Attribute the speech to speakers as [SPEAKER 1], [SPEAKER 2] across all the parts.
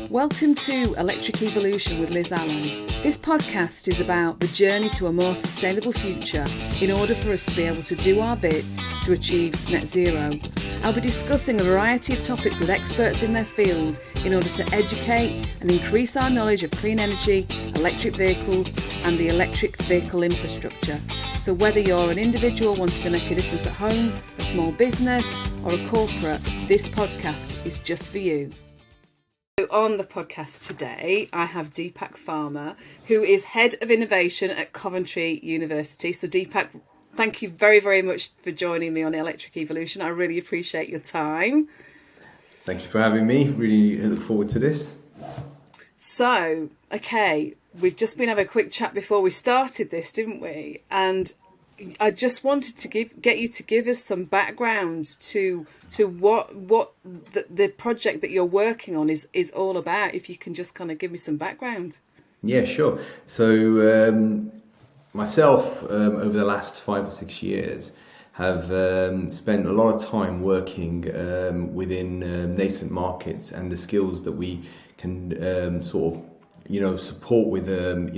[SPEAKER 1] Welcome to Electric Evolution with Liz Allan. This podcast is about the journey to a more sustainable future in order for us to be able to do our bit to achieve net zero. I'll be discussing a variety of topics with experts in their field in order to educate and increase our knowledge of clean energy, electric vehicles and the electric vehicle infrastructure. So whether you're an individual wanting to make a difference at home, a small business or a corporate, this podcast is just for you. So on the podcast today, I have Deepak Farmah, who is Head of Innovation at Coventry University. So Deepak, thank you very, very much for joining me on Electric Evolution. I really appreciate your time.
[SPEAKER 2] Thank you for having me. Really look forward to this.
[SPEAKER 1] So, okay, we've just been having a quick chat before we started this, didn't we? And I just wanted to get you to give us some background to what the project that you're working on is all about. If you can just kind of give me some background.
[SPEAKER 2] Yeah, sure. So myself, over the last 5 or 6 years, have spent a lot of time working within nascent markets and the skills that we can support with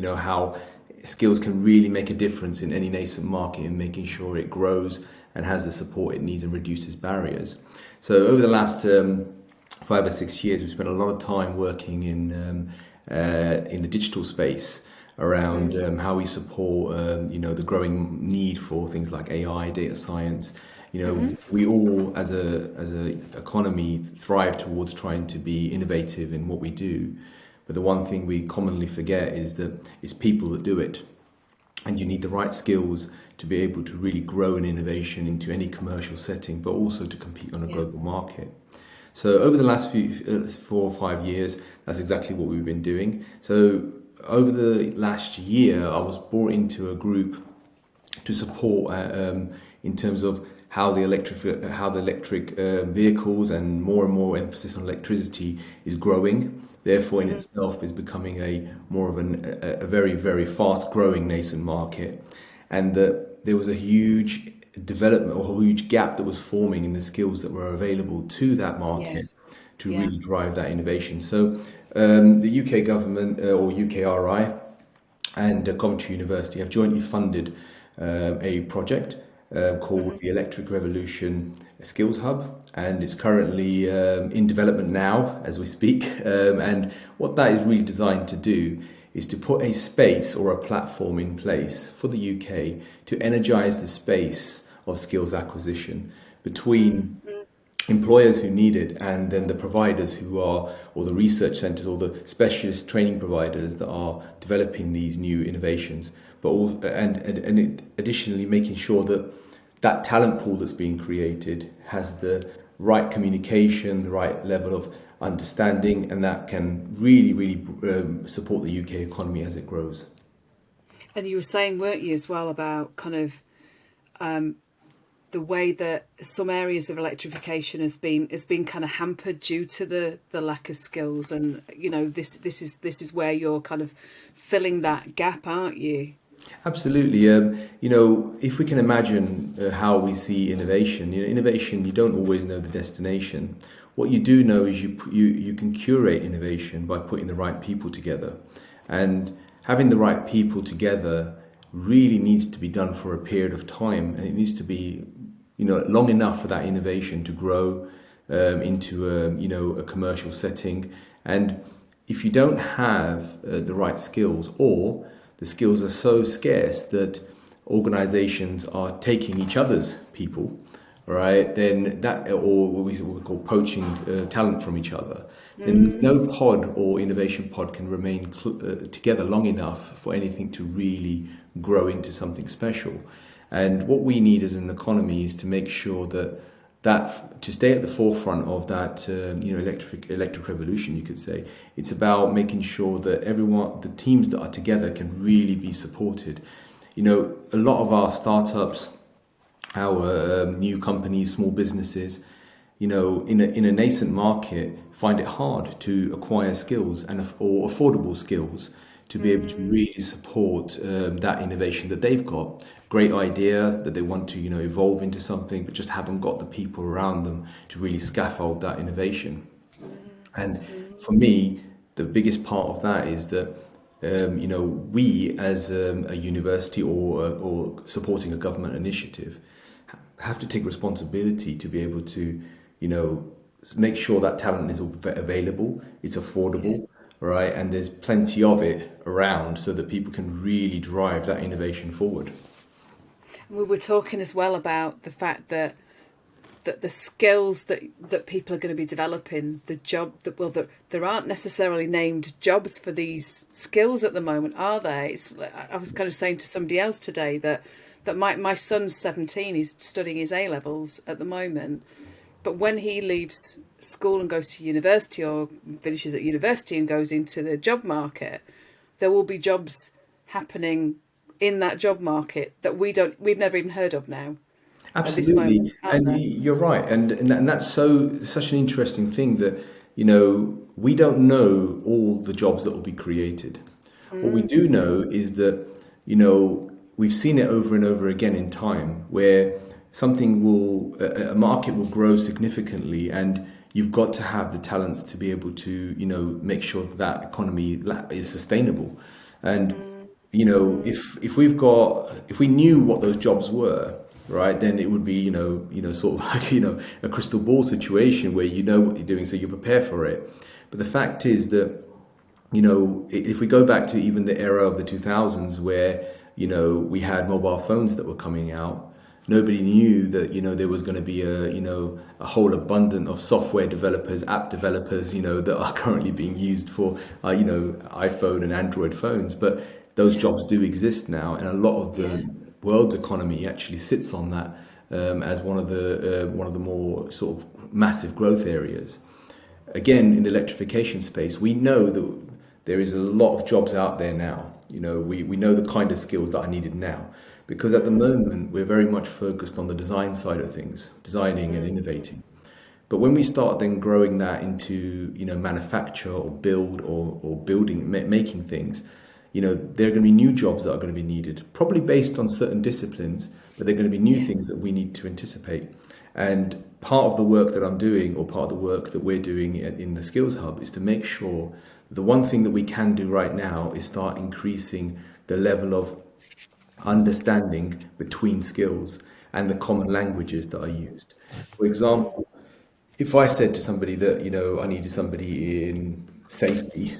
[SPEAKER 2] how skills can really make a difference in any nascent market in making sure it grows and has the support it needs and reduces barriers. So over the last 5 or 6 years, we've spent a lot of time working in the digital space around how we support the growing need for things like AI, data science. We all as a economy thrive towards trying to be innovative in what we do. But the one thing we commonly forget is that it's people that do it. And you need the right skills to be able to really grow an innovation into any commercial setting, but also to compete on a global market. So over the last 4 or 5 years, that's exactly what we've been doing. So over the last year, I was brought into a group to support in terms of how the electric vehicles and more emphasis on electricity is growing. Therefore, in itself, is becoming a very, very fast-growing nascent market, and that there was a huge development or a huge gap that was forming in the skills that were available to that market to really drive that innovation. So, the UK government or UKRI and Coventry University have jointly funded a project called the Electric Revolution Skills Hub, and it's currently in development now as we speak. And what that is really designed to do is to put a space or a platform in place for the UK to energize the space of skills acquisition between employers who need it and then the providers who are, or the research centers or the specialist training providers that are developing these new innovations, but additionally making sure that that talent pool that's being created has the right communication, the right level of understanding, and that can really support the UK economy as it grows.
[SPEAKER 1] And you were saying, weren't you, as well, about kind of the way that some areas of electrification has been kind of hampered due to the lack of skills, and this is where you're kind of filling that gap, aren't you?
[SPEAKER 2] Absolutely. If we can imagine how we see innovation, you don't always know the destination. What you do know is you can curate innovation by putting the right people together, and having the right people together really needs to be done for a period of time, and it needs to be long enough for that innovation to grow into a commercial setting. And if you don't have the right skills, or the skills are so scarce that organizations are taking each other's people, right? Then that, or what we call poaching talent from each other, then no pod or innovation pod can remain together long enough for anything to really grow into something special. And what we need as an economy is to make sure that to stay at the forefront of that, electric revolution, you could say. It's about making sure that the teams that are together can really be supported. A lot of our startups, our new companies, small businesses, in a nascent market, find it hard to acquire skills or affordable skills to be able to really support that innovation that they've got. Great idea that they want to evolve into something, but just haven't got the people around them to really scaffold that innovation. And for me, the biggest part of that is that we as a university or supporting a government initiative have to take responsibility to be able to, make sure that talent is available, it's affordable, right? And there's plenty of it around so that people can really drive that innovation forward.
[SPEAKER 1] We were talking as well about the fact that the skills that people are going to be developing, there aren't necessarily named jobs for these skills at the moment, are there? I was kind of saying to somebody else today that my son's 17, he's studying his A-levels at the moment, but when he leaves school and goes to university or finishes at university and goes into the job market, there will be jobs happening in that job market that we've never even heard of now.
[SPEAKER 2] Absolutely, and you're right, and that's such an interesting thing that we don't know all the jobs that will be created. What we do know is that we've seen it over and over again in time where a market will grow significantly, and you've got to have the talents to be able to make sure that economy is sustainable, and if we knew what those jobs were, right, then it would be sort of like a crystal ball situation where you know what you're doing, so you prepare for it. But the fact is that if we go back to even the era of the 2000s where we had mobile phones that were coming out, nobody knew that there was going to be a whole abundance of software developers, app developers that are currently being used for iPhone and Android phones. But those jobs do exist now, and a lot of the world's economy actually sits on that as one of the more sort of massive growth areas. Again, in the electrification space, we know that there is a lot of jobs out there now. We know the kind of skills that are needed now, because at the moment we're very much focused on the design side of things, designing and innovating. But when we start then growing that into manufacture or build or building, making things, there are going to be new jobs that are going to be needed, probably based on certain disciplines, but they're going to be new things that we need to anticipate. And part of the work that I'm doing, or part of the work that we're doing in the Skills Hub, is to make sure the one thing that we can do right now is start increasing the level of understanding between skills and the common languages that are used. For example, if I said to somebody that, I needed somebody in safety,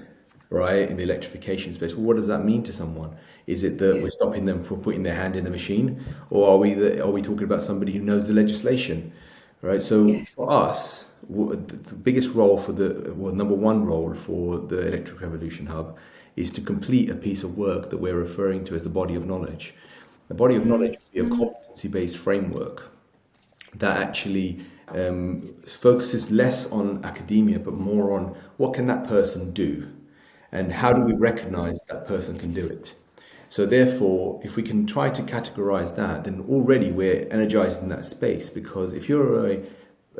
[SPEAKER 2] right, in the electrification space, well, what does that mean to someone? Is it that we're stopping them from putting their hand in the machine, or are we talking about somebody who knows the legislation, right? So for us, the biggest role number one role for the Electric Revolution Hub is to complete a piece of work that we're referring to as the body of knowledge. The body of knowledge would be a competency-based framework that actually focuses less on academia, but more on what can that person do, and how do we recognize that person can do it. So therefore, if we can try to categorize that, then already we're energizing that space, because if you're a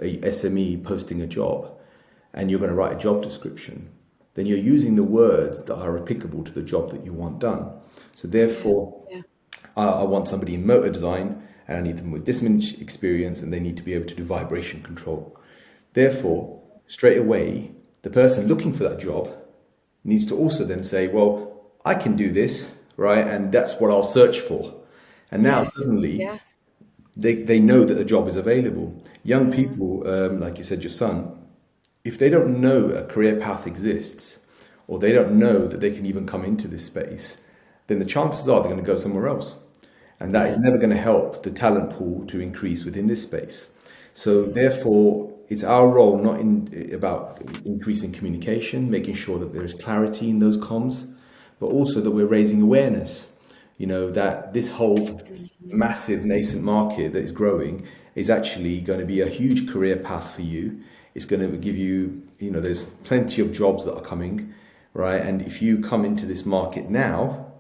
[SPEAKER 2] SME posting a job and you're going to write a job description, then you're using the words that are applicable to the job that you want done. So therefore, I want somebody in motor design, and I need them with this much experience, and they need to be able to do vibration control. Therefore, straight away, the person looking for that job needs to also then say, well, I can do this, right? And that's what I'll search for. And now suddenly they know that the job is available. Young people, like you said, your son, if they don't know a career path exists, or they don't know that they can even come into this space, then the chances are they're going to go somewhere else. And that is never going to help the talent pool to increase within this space. So therefore, it's our role not about increasing communication, making sure that there is clarity in those comms, but also that we're raising awareness, that this whole massive nascent market that is growing is actually going to be a huge career path for you. It's going to give you, there's plenty of jobs that are coming, right? And if you come into this market now,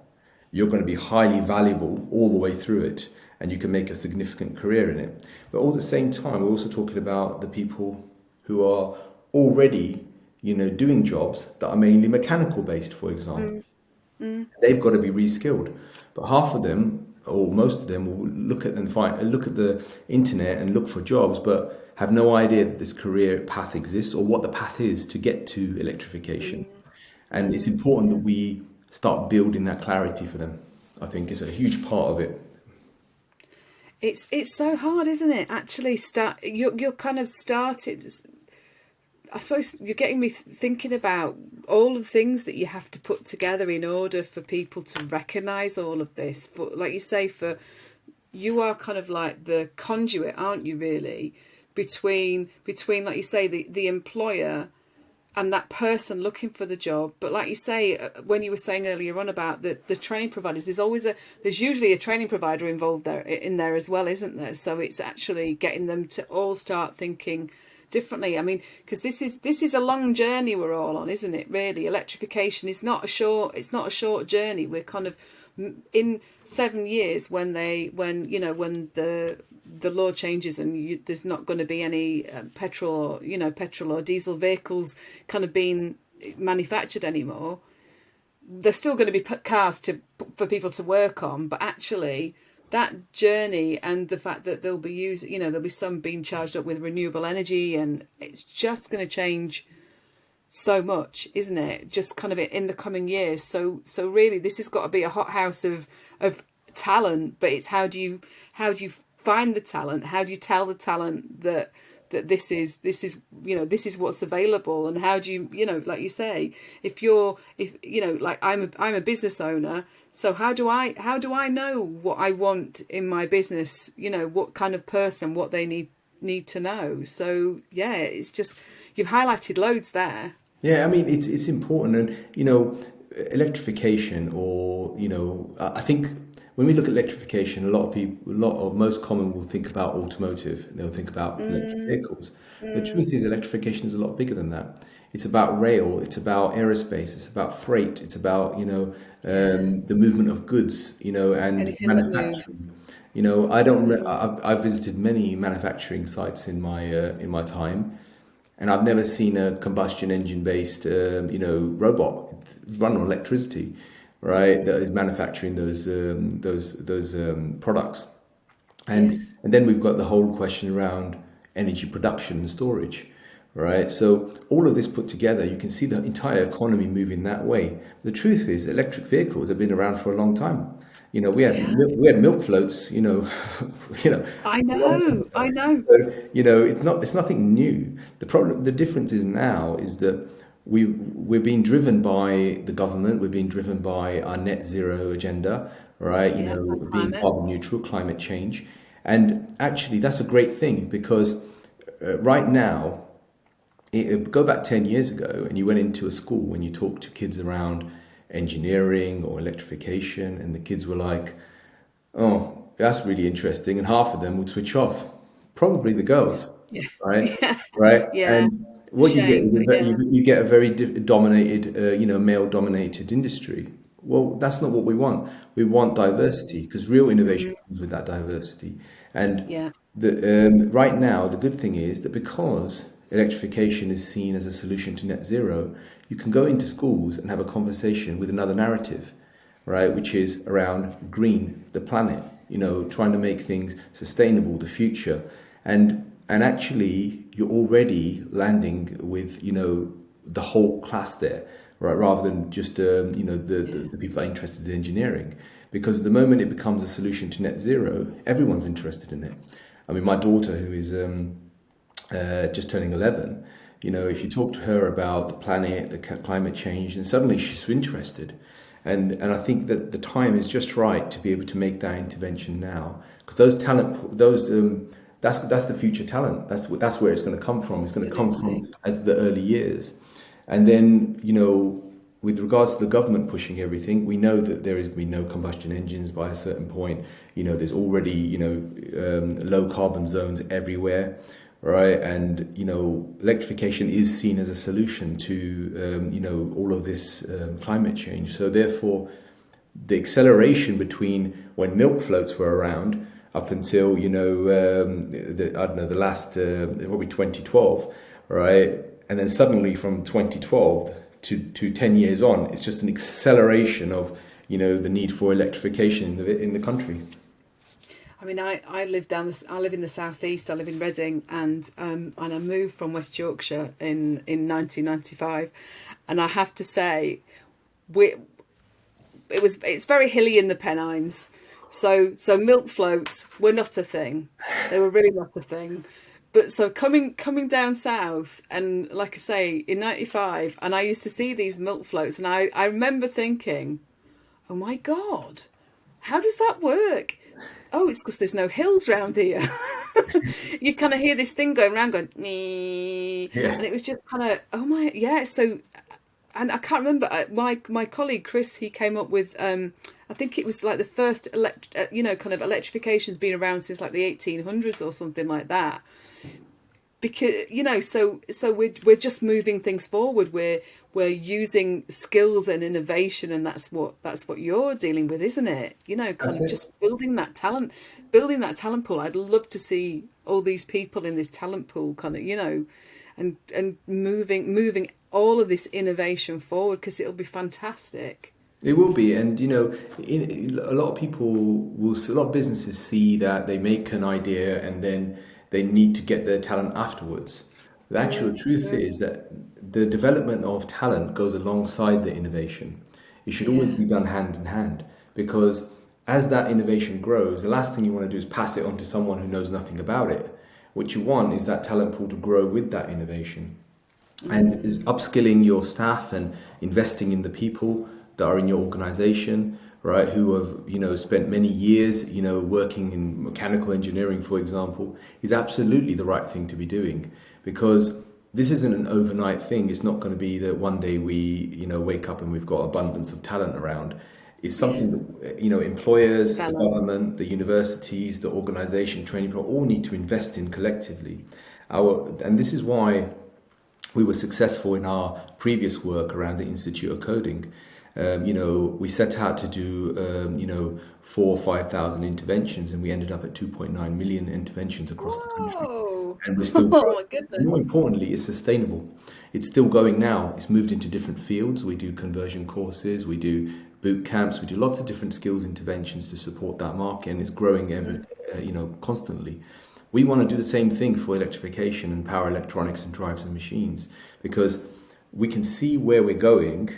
[SPEAKER 2] you're going to be highly valuable all the way through it, and you can make a significant career in it. But all at the same time, we're also talking about the people who are already, doing jobs that are mainly mechanical based, for example. They've got to be reskilled. But half of them, or most of them, will look at the internet and look for jobs, but have no idea that this career path exists or what the path is to get to electrification. And it's important that we start building that clarity for them. I think it's a huge part of it.
[SPEAKER 1] It's so hard, isn't it? Actually, you're kind of started. I suppose you're getting me thinking about all the things that you have to put together in order for people to recognise all of this. For, like you say, for you are kind of like the conduit, aren't you? Really, between like you say, the employer and that person looking for the job. But like you say, when you were saying earlier on about the training providers, there's usually a training provider involved in there as well, isn't there? So it's actually getting them to all start thinking differently. I mean, because this is a long journey we're all on, isn't it? Really, electrification is not a short journey. We're kind of in 7 years when the law changes and there's not going to be any petrol or diesel vehicles kind of being manufactured anymore. There's still going to be cars for people to work on, but actually that journey and the fact that there'll be some being charged up with renewable energy, and it's just going to change so much, isn't it? Just kind of in the coming years. So really, this has got to be a hothouse of talent. But it's how do you find the talent? How do you tell the talent that this is what's available? And how do you like you say, if like I'm a business owner, so how do I know what I want in my business? What kind of person, what they need to know. So yeah, it's just, you've highlighted loads there.
[SPEAKER 2] Yeah, I mean, it's important. And electrification, or I think when we look at electrification, most common will think about automotive. They'll think about electric vehicles. The truth is, electrification is a lot bigger than that. It's about rail, it's about aerospace, it's about freight, it's about the movement of goods, and
[SPEAKER 1] Anything that moves.
[SPEAKER 2] manufacturing. I've visited many manufacturing sites in my time, and I've never seen a combustion engine based robot run on electricity, right? That is manufacturing those products. And
[SPEAKER 1] Yes.
[SPEAKER 2] and then we've got the whole question around energy production and storage, right? So all of this put together, you can see the entire economy moving that way. The truth is, electric vehicles have been around for a long time. We had milk floats,
[SPEAKER 1] I know.
[SPEAKER 2] it's nothing new. The difference is now is that we're being driven by the government, we're being driven by our net zero agenda, right?
[SPEAKER 1] Yeah,
[SPEAKER 2] Being
[SPEAKER 1] climate.
[SPEAKER 2] carbon neutral, climate change. And actually that's a great thing, because right now, go back 10 years ago and you went into a school and you talked to kids around engineering or electrification, and the kids were like, oh, that's really interesting, and half of them would switch off, probably the girls,
[SPEAKER 1] Yeah.
[SPEAKER 2] right?
[SPEAKER 1] Yeah.
[SPEAKER 2] Right.
[SPEAKER 1] Yeah.
[SPEAKER 2] And what you get
[SPEAKER 1] Shame,
[SPEAKER 2] is
[SPEAKER 1] but yeah.
[SPEAKER 2] you get a very dominated, male dominated industry. Well, that's not what we want. We want diversity, because real innovation comes with that diversity. And
[SPEAKER 1] Yeah.
[SPEAKER 2] right now, the good thing is that because electrification is seen as a solution to net zero, you can go into schools and have a conversation with another narrative, right? Which is around green, the planet, trying to make things sustainable, the future. And actually, you're already landing with, the whole class there, right? Rather than just, the people that are interested in engineering. Because the moment it becomes a solution to net zero, everyone's interested in it. I mean, my daughter, who is just turning 11, if you talk to her about the planet, the climate change, and suddenly she's interested. And I think that the time is just right to be able to make that intervention now, because that's the future talent. That's where it's going to come from. It's going to come from as the early years. And then, with regards to the government pushing everything, we know that there is going to be no combustion engines by a certain point. There's already, low carbon zones everywhere, right? And, electrification is seen as a solution to, all of this climate change. So therefore, the acceleration between when milk floats were around up until, the last, probably 2012, right? And then suddenly from 2012 to 10 years on, it's just an acceleration of, the need for electrification in the country.
[SPEAKER 1] I mean, I live I live in the southeast. I live in Reading, and I moved from West Yorkshire in 1995, and I have to say, we it's very hilly in the Pennines, so milk floats were not a thing. They were really not a thing. But so coming down south, and like I say, in '95, and I used to see these milk floats, and I remember thinking, oh my God, how does that work? Oh, it's because there's no hills round here. You kind of hear this thing going around going, nee,
[SPEAKER 2] Yeah.
[SPEAKER 1] and it was just kind of, oh my, yeah. So, and I can't remember, my colleague Chris, he came up with, I think it was like the first, kind of electrification's been around since like the 1800s or something like that. Because so we're just moving things forward. We're using skills and innovation, and that's what you're dealing with, isn't it? Kind
[SPEAKER 2] That's
[SPEAKER 1] of
[SPEAKER 2] it.
[SPEAKER 1] just building that talent pool. I'd love to see all these people in this talent pool, kind of, and moving all of this innovation forward, because it'll be fantastic.
[SPEAKER 2] It will be, and a lot of people a lot of businesses see that they make an idea and then they need to get their talent afterwards. The actual truth is that the development of talent goes alongside the innovation. It should always be done hand in hand, because as that innovation grows, the last thing you want to do is pass it on to someone who knows nothing about it. What you want is that talent pool to grow with that innovation. And is upskilling your staff and investing in the people that are in your organization, right, who have spent many years working in mechanical engineering, for example, is absolutely the right thing to be doing, because this isn't an overnight thing. It's not going to be that one day we wake up and we've got abundance of talent around. It's something that employers, the government, the universities, the organization, training people all need to invest in collectively. And this is why we were successful in our previous work around the Institute of Coding. We set out to do 4,000 or 5,000 interventions, and we ended up at 2.9 million interventions across the country.
[SPEAKER 1] Whoa!
[SPEAKER 2] And we're still
[SPEAKER 1] Oh
[SPEAKER 2] growing.
[SPEAKER 1] my goodness!
[SPEAKER 2] More importantly, it's sustainable. It's still going now. It's moved into different fields. We do conversion courses, we do boot camps, we do lots of different skills interventions to support that market, and it's growing constantly. We want to do the same thing for electrification and power electronics and drives and machines, because we can see where we're going,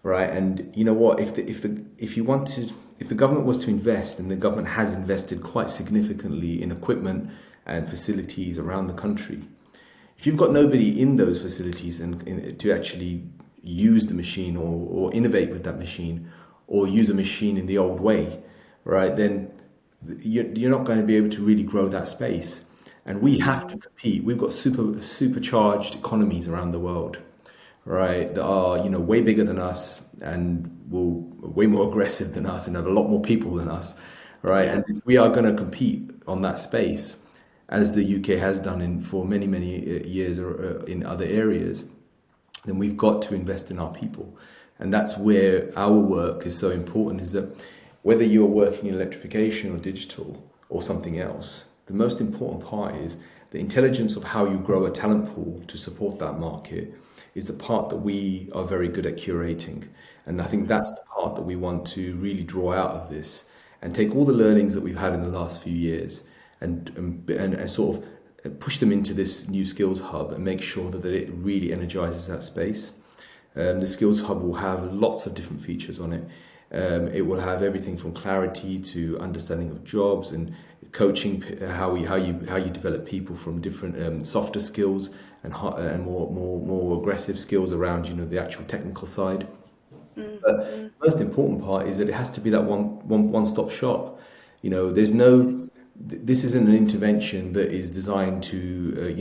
[SPEAKER 2] right? And you know what? If the government was to invest, and the government has invested quite significantly in equipment and facilities around the country, if you've got nobody in those facilities and to actually use the machine or innovate with that machine, or use a machine in the old way, right, then you're not going to be able to really grow that space. And we have to compete. We've got supercharged economies around the world, right, that are way bigger than us and way more aggressive than us and have a lot more people than us, right? And if we are going to compete on that space, as the UK has done for many years or in other areas, then we've got to invest in our people. And that's where our work is so important, is that whether you're working in electrification or digital or something else, the most important part is the intelligence of how you grow a talent pool to support that market is the part that we are very good at curating. And I think that's the part that we want to really draw out of this and take all the learnings that we've had in the last few years and sort of push them into this new skills hub and make sure that it really energizes that space. The skills hub will have lots of different features on it. It will have everything from clarity to understanding of jobs and coaching, how you develop people from different softer skills and more aggressive skills around the actual technical side. But the most important part is that it has to be that one-stop shop. This isn't an intervention that is designed to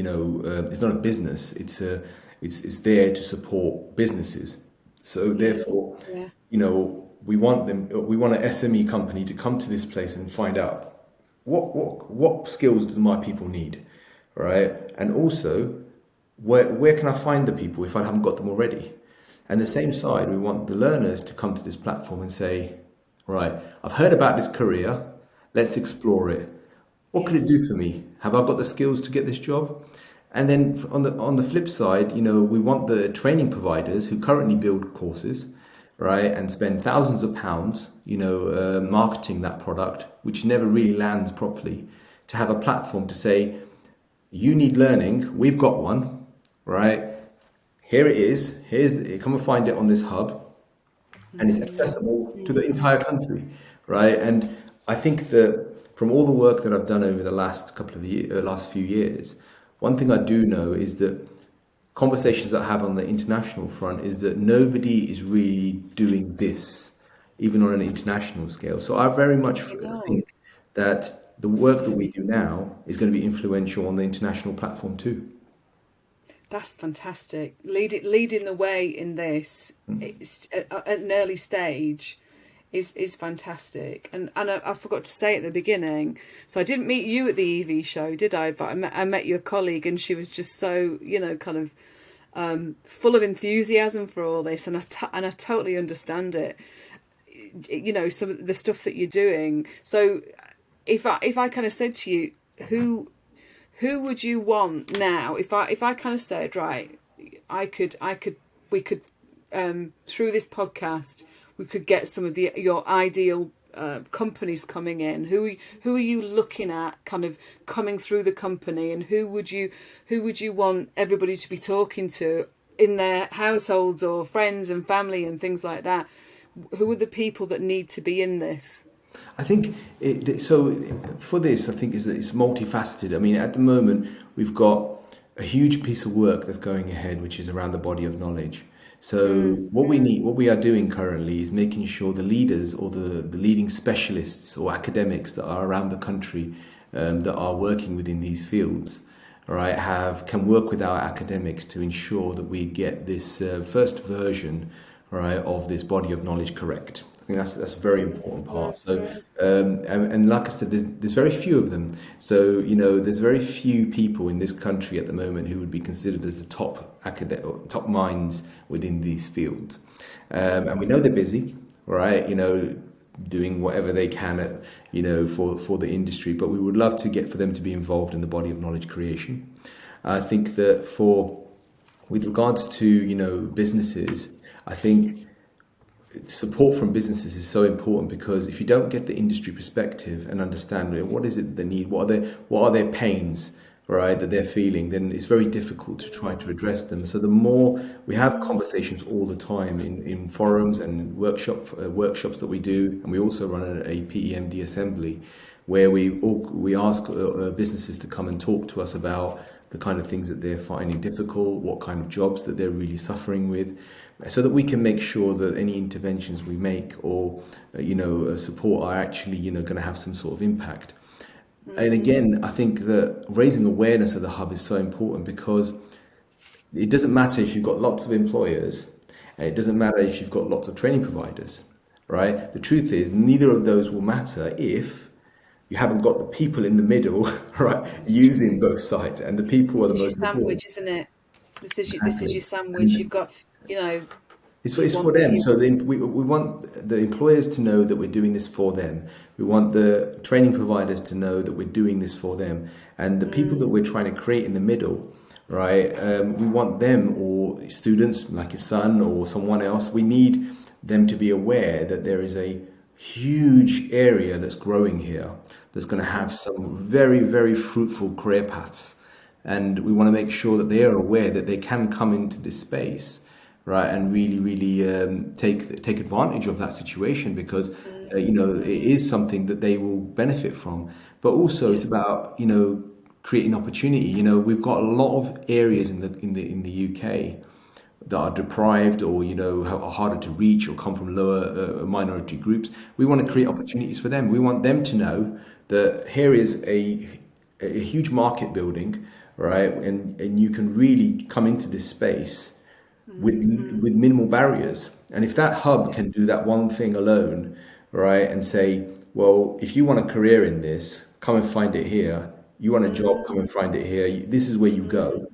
[SPEAKER 2] it's not a business. It's there to support businesses. So therefore, we want an SME company to come to this place and find out what skills does my people need, right? And also, where can I find the people if I haven't got them already? And the same side, we want the learners to come to this platform and say, right, I've heard about this career, let's explore it. What could it do for me? Have I got the skills to get this job? And then on the flip side, we want the training providers who currently build courses, right, and spend thousands of pounds, marketing that product, which never really lands properly, to have a platform to say, you need learning, we've got one, right? Here it is. Come and find it on this hub, and it's accessible to the entire country, right? And I think that from all the work that I've done over the last couple of years, last few years, one thing I do know is that conversations that I have on the international front is that nobody is really doing this, even on an international scale. So I very much think that the work that we do now is going to be influential on the international platform too.
[SPEAKER 1] That's fantastic. Leading the way in this, it's, at an early stage, is fantastic. And I forgot to say at the beginning, so I didn't meet you at the EV show, did I? But I met your colleague, and she was just so, kind of full of enthusiasm for all this, and I totally understand it. Some of the stuff that you're doing. So if I kind of said to you, who would you want now? If I kind of said, right, we could through this podcast, we could get some of your ideal companies coming in. Who are you looking at kind of coming through the company, and who would you want everybody to be talking to in their households or friends and family and things like that? Who are the people that need to be in this?
[SPEAKER 2] I think so. For this, I think it's multifaceted. I mean, at the moment, we've got a huge piece of work that's going ahead, which is around the body of knowledge. So what we are doing currently is making sure the leaders or the leading specialists or academics that are around the country that are working within these fields, right, can work with our academics to ensure that we get this first version, right, of this body of knowledge correct. I think that's a very important part. So, and like I said, there's very few of them. So, there's very few people in this country at the moment who would be considered as the top minds within these fields. And we know they're busy, right? Doing whatever they can for the industry. But we would love to for them to be involved in the body of knowledge creation. I think that with regards to businesses, I think support from businesses is so important, because if you don't get the industry perspective and understand what is it they need, what are their pains, right, that they're feeling, then it's very difficult to try to address them. So the more we have conversations all the time in forums and workshops that we do, and we also run a PEMD assembly where we ask businesses to come and talk to us about the kind of things that they're finding difficult, what kind of jobs that they're really suffering with, so that we can make sure that any interventions we make or support are actually going to have some sort of impact. And again, I think that raising awareness of the hub is so important, because it doesn't matter if you've got lots of employers, and it doesn't matter if you've got lots of training providers, right? The truth is, neither of those will matter if you haven't got the people in the middle, right, using both sides, and the people are the most important.
[SPEAKER 1] Sandwich, isn't it? This is your sandwich. You've got,
[SPEAKER 2] It's for them. So we want the employers to know that we're doing this for them. We want the training providers to know that we're doing this for them. And the people that we're trying to create in the middle, right, we want them, or students like your son or someone else, we need them to be aware that there is a huge area that's growing here that's going to have some very, very fruitful career paths. And we want to make sure that they are aware that they can come into this space, right, and really, really take advantage of that situation, because it is something that they will benefit from. But also, it's about creating opportunity. We've got a lot of areas in the UK that are deprived, or are harder to reach, or come from lower minority groups. We want to create opportunities for them. We want them to know that here is a huge market building, right, and you can really come into this space with minimal barriers. And if that hub can do that one thing alone, right, and say, well, if you want a career in this, come and find it here. You want a job, come and find it here. This is where you go.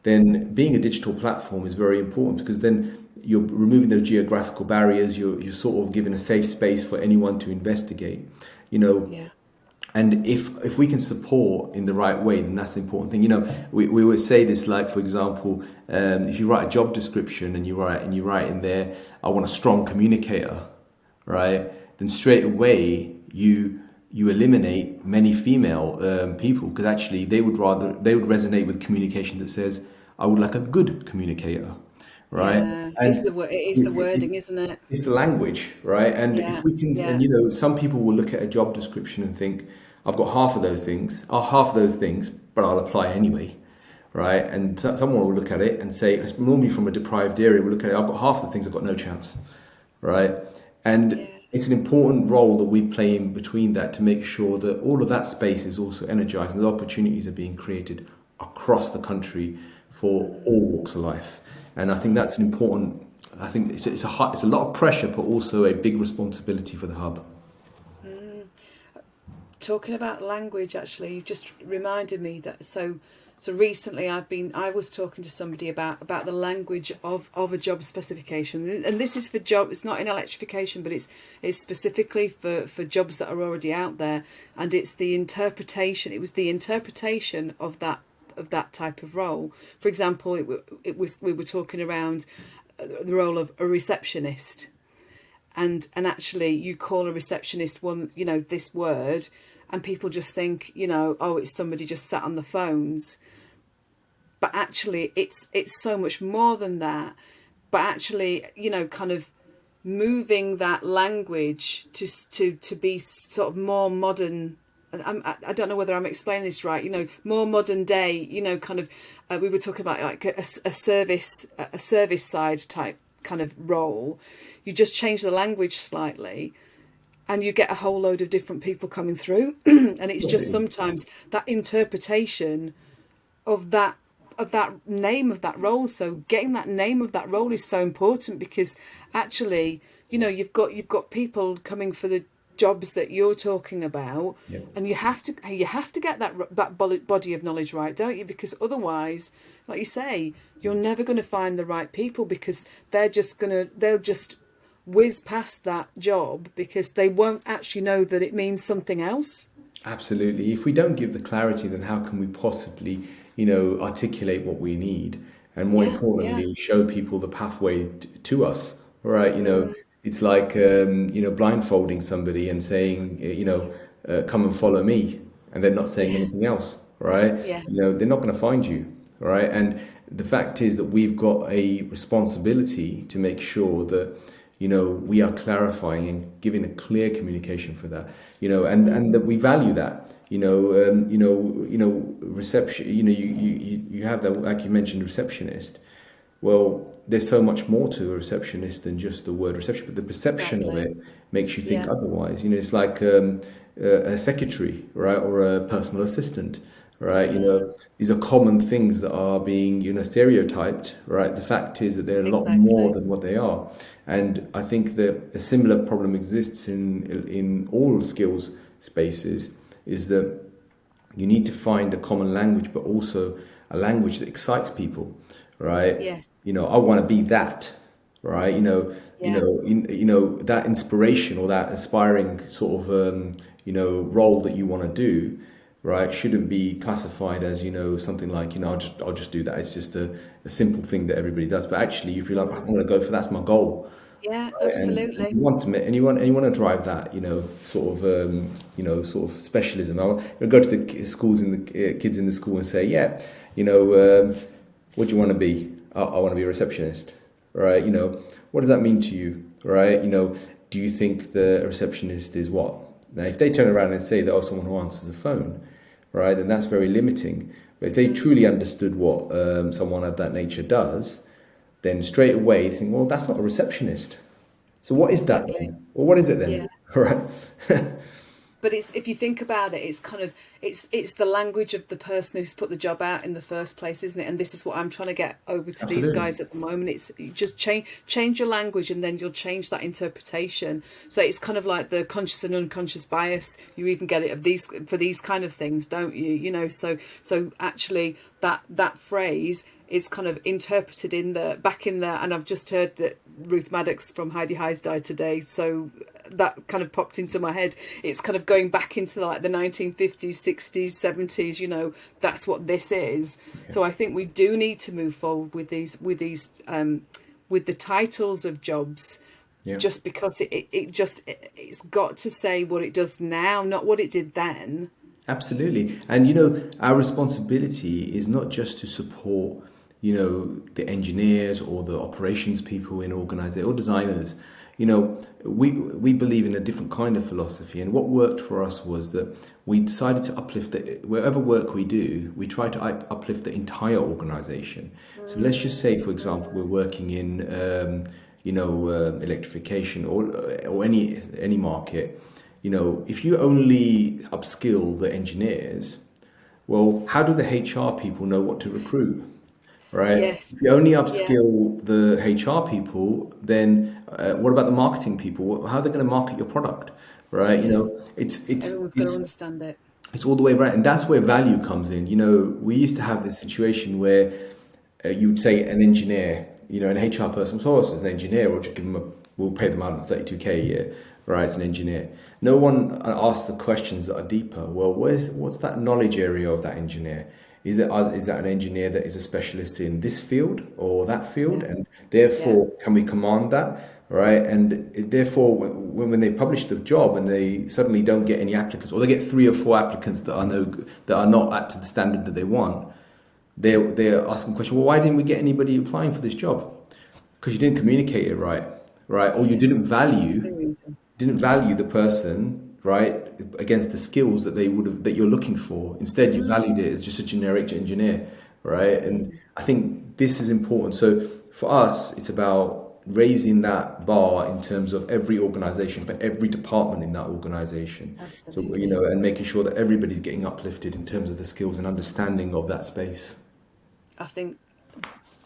[SPEAKER 2] Then being a digital platform is very important, because then you're removing those geographical barriers. You're sort of giving a safe space for anyone to investigate. And if we can support in the right way, then that's the important thing. We would say this, like, for example, if you write a job description and you write in there, I want a strong communicator, right? Then straight away you eliminate many female people, because actually they would resonate with communication that says, I would like a good communicator, right?
[SPEAKER 1] Yeah,
[SPEAKER 2] And
[SPEAKER 1] it is the wording, isn't it?
[SPEAKER 2] it's the language, right? And
[SPEAKER 1] Yeah,
[SPEAKER 2] if we can,
[SPEAKER 1] yeah,
[SPEAKER 2] and some people will look at a job description and think, I've got half of those things, but I'll apply anyway, right? And someone will look at it and say, it's normally from a deprived area, will look at it, I've got half the things, I've got no chance, right? And
[SPEAKER 1] yeah.
[SPEAKER 2] it's an important role that we play in between that, to make sure that all of that space is also energized and the opportunities are being created across the country for all walks of life. And I think that's an important. I think it's a lot of pressure, but also a big responsibility for the hub.
[SPEAKER 1] Talking about language, actually, you just reminded me that so recently I was talking to somebody about the language of a job specification, and this is for job. It's not in electrification, but it's specifically for jobs that are already out there, and it's the interpretation. It was the interpretation of that type of role. For example, we were talking around the role of a receptionist, and actually you call a receptionist this word, and people just think, oh, it's somebody just sat on the phones. But actually it's so much more than that. But actually, kind of moving that language to be sort of more modern. I don't know whether I'm explaining this right. More modern day. Kind of. We were talking about like a service side type kind of role. You just change the language slightly, and you get a whole load of different people coming through. And it's just sometimes that interpretation of that name of that role. So getting that name of that role is so important, because actually, you've got people coming for the jobs that you're talking about, and you have to get that body of knowledge right, don't you? Because otherwise, like you say, you're never going to find the right people, because they'll just whiz past that job because they won't actually know that it means something else.
[SPEAKER 2] Absolutely. If we don't give the clarity, then how can we possibly, articulate what we need, and more importantly, show people the pathway to us, right? It's like, blindfolding somebody and saying, come and follow me, and they're not saying anything else, right?
[SPEAKER 1] Yeah.
[SPEAKER 2] They're not going to find you, right? And the fact is that we've got a responsibility to make sure that, we are clarifying and giving a clear communication for that, and that we value that, reception, you have that, like you mentioned, receptionist. Well, there's so much more to a receptionist than just the word reception, but the perception of it makes you think otherwise. It's like a secretary, right, or a personal assistant, right? These are common things that are being, stereotyped, right? The fact is that they're a lot more than what they are. And I think that a similar problem exists in all skills spaces, is that you need to find a common language, but also a language that excites people, right?
[SPEAKER 1] Yes.
[SPEAKER 2] I want to be that, right? That inspiration or that aspiring sort of, role that you want to do, right, shouldn't be classified as, something like, I'll just do that. It's just a simple thing that everybody does. But actually, if you're like, I want to go for, that's my goal.
[SPEAKER 1] Yeah,
[SPEAKER 2] Right?
[SPEAKER 1] absolutely.
[SPEAKER 2] And you want to drive that, sort of specialism. I'll go to the schools and the kids in the school and say, what do you want to be? I want to be a receptionist, right? What does that mean to you, right? Do you think the receptionist is what? Now, if they turn around and say that, someone who answers the phone, right, then that's very limiting. But if they truly understood what someone of that nature does, then straight away they think, well, that's not a receptionist. So what is that then? Well, what is it then?
[SPEAKER 1] Yeah.
[SPEAKER 2] Right.
[SPEAKER 1] But if you think about it, it's kind of it's the language of the person who's put the job out in the first place, isn't it? And this is what I'm trying to get over to these guys at the moment. It's you just change your language, and then you'll change that interpretation. So it's kind of like the conscious and unconscious bias. You even get it for these kind of things, don't you? So actually that phrase is kind of interpreted back in the, and I've just heard that Ruth Maddox from Heidi Heiss died today, so that kind of popped into my head. It's kind of going back into the 1950s, 60s, 70s, you know, that's what this is. Yeah. So I think we do need to move forward with these with the titles of jobs. Yeah. Just because it's got to say what it does now, not what it did then.
[SPEAKER 2] Absolutely. And, you know, our responsibility is not just to support, you know, the engineers or the operations people in organizations or designers. You know, we believe in a different kind of philosophy. And what worked for us was that we decided to uplift wherever work we do, we try to uplift the entire organization. So let's just say, for example, we're working in, electrification or any market. You know, if you only upskill the engineers, well, how do the HR people know what to recruit, right?
[SPEAKER 1] Yes.
[SPEAKER 2] If you only upskill the HR people, then what about the marketing people? How are they going to market your product, right? Yes. You know,
[SPEAKER 1] everyone's going to understand it.
[SPEAKER 2] It's all the way around, and that's where value comes in. You know, we used to have this situation where you would say an engineer, you know, an HR person, so it's an engineer, or just give them we'll pay them out 32k a year. Right, it's an engineer. No one asks the questions that are deeper. Well, what's that knowledge area of that engineer? Is that an engineer that is a specialist in this field or that field, and therefore can we command that? Right, and therefore when they publish the job and they suddenly don't get any applicants, or they get 3 or 4 applicants that are not up to the standard that they want, they're asking the question. Well, why didn't we get anybody applying for this job? Because you didn't communicate it right, or you didn't value the person, right, against the skills that you're looking for. Instead, you valued it as just a generic engineer, right? And I think this is important. So for us, it's about raising that bar in terms of every organization, but every department in that organization. Absolutely. So, you know, and making sure that everybody's getting uplifted in terms of the skills and understanding of that space.
[SPEAKER 1] I think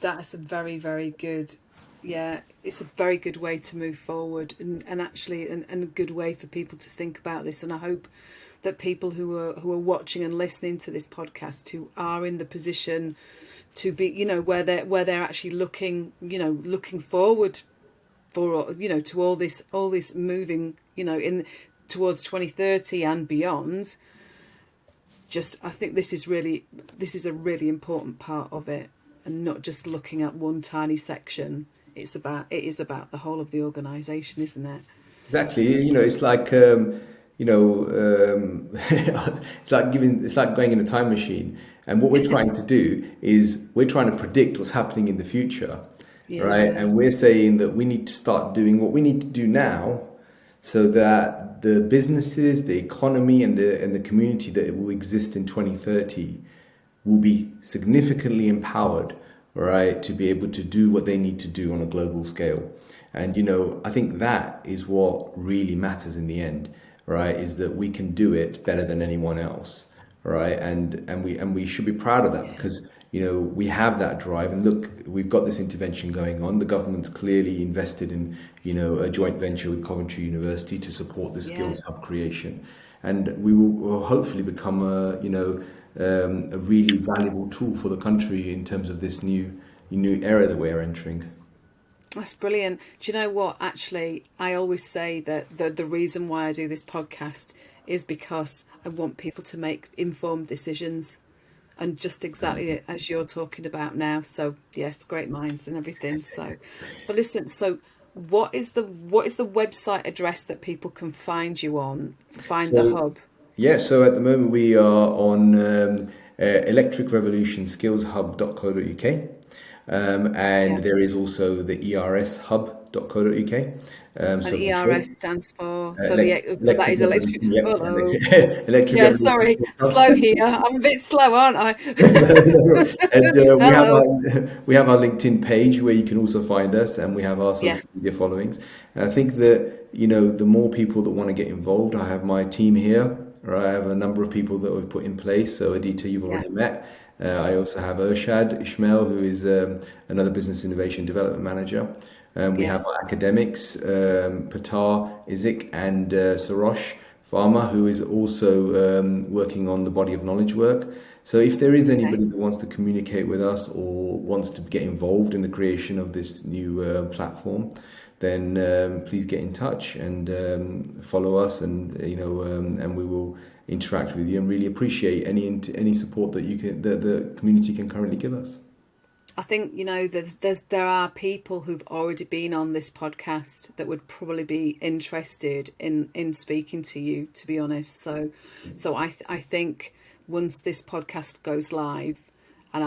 [SPEAKER 1] that's a very, very good. Yeah, it's a very good way to move forward, and actually and a good way for people to think about this. And I hope that people who are watching and listening to this podcast, who are in the position to be, you know, where they're actually looking forward for, you know, to all this moving, you know, in towards 2030 and beyond. I think this is a really important part of it, and not just looking at one tiny section. It is about the whole of the organisation, isn't it?
[SPEAKER 2] Exactly. You know, it's like it's like going in a time machine. And what we're trying to do is we're trying to predict what's happening in the future, right? And we're saying that we need to start doing what we need to do now, so that the businesses, the economy, and the community that will exist in 2030 will be significantly empowered, right, to be able to do what they need to do on a global scale. And, you know, I think that is what really matters in the end, right, is that we can do it better than anyone else, right? And we should be proud of that, because, you know, we have that drive. And look, we've got this intervention going on. The government's clearly invested in, you know, a joint venture with Coventry University to support the skills hub creation. And we will hopefully become a really valuable tool for the country in terms of this new era that we're entering.
[SPEAKER 1] That's brilliant. Do you know what? Actually, I always say that the reason why I do this podcast is because I want people to make informed decisions, and just exactly as you're talking about now. So yes, great minds and everything. So, but listen. So, what is the website address that people can find you on? The hub.
[SPEAKER 2] Yeah, so at the moment we are on electricrevolutionskillshub.co.uk, and there is also the ershub.co.uk.
[SPEAKER 1] And ERS stands for that is electric. Hello.
[SPEAKER 2] Electric.
[SPEAKER 1] Yeah, sorry, slow here. I'm a bit slow, aren't I?
[SPEAKER 2] And we have our LinkedIn page where you can also find us, and we have our social media followings. And I think that, you know, the more people that want to get involved, I have my team here. Right, I have a number of people that we've put in place. So Adita, you've already met. I also have Urshad Ishmael, who is another business innovation development manager. We have our academics, Patar Izik and Sarosh Farmah, who is also working on the body of knowledge work. So if there is anybody that wants to communicate with us or wants to get involved in the creation of this new platform, then please get in touch and follow us, and and we will interact with you and really appreciate any support that the community can currently give us.
[SPEAKER 1] I think, there are people who've already been on this podcast that would probably be interested in speaking to you, to be honest. So I think once this podcast goes live and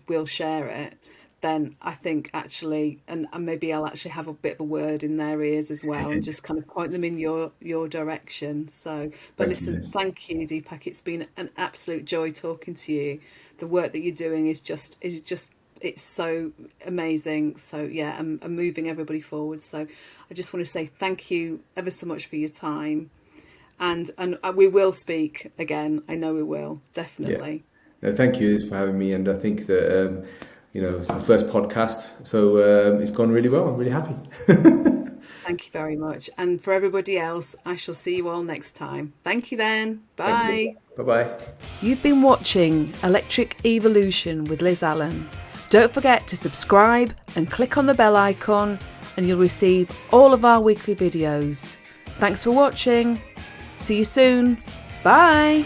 [SPEAKER 1] we'll share it, then I think actually, and maybe I'll actually have a bit of a word in their ears as well, and just kind of point them in your direction. So, but listen, thank you, Deepak. It's been an absolute joy talking to you. The work that you're doing is just it's so amazing. So yeah, and moving everybody forward. So I just want to say thank you ever so much for your time, and we will speak again. I know we will, definitely.
[SPEAKER 2] Yeah. No, thank you for having me, and I think that it's my first podcast, so it's gone really well. I'm really happy.
[SPEAKER 1] Thank you very much. And for everybody else, I shall see you all next time. Thank you then. Bye.
[SPEAKER 2] Bye-bye.
[SPEAKER 1] You've been watching Electric Evolution with Liz Allan. Don't forget to subscribe and click on the bell icon, and you'll receive all of our weekly videos. Thanks for watching. See you soon. Bye.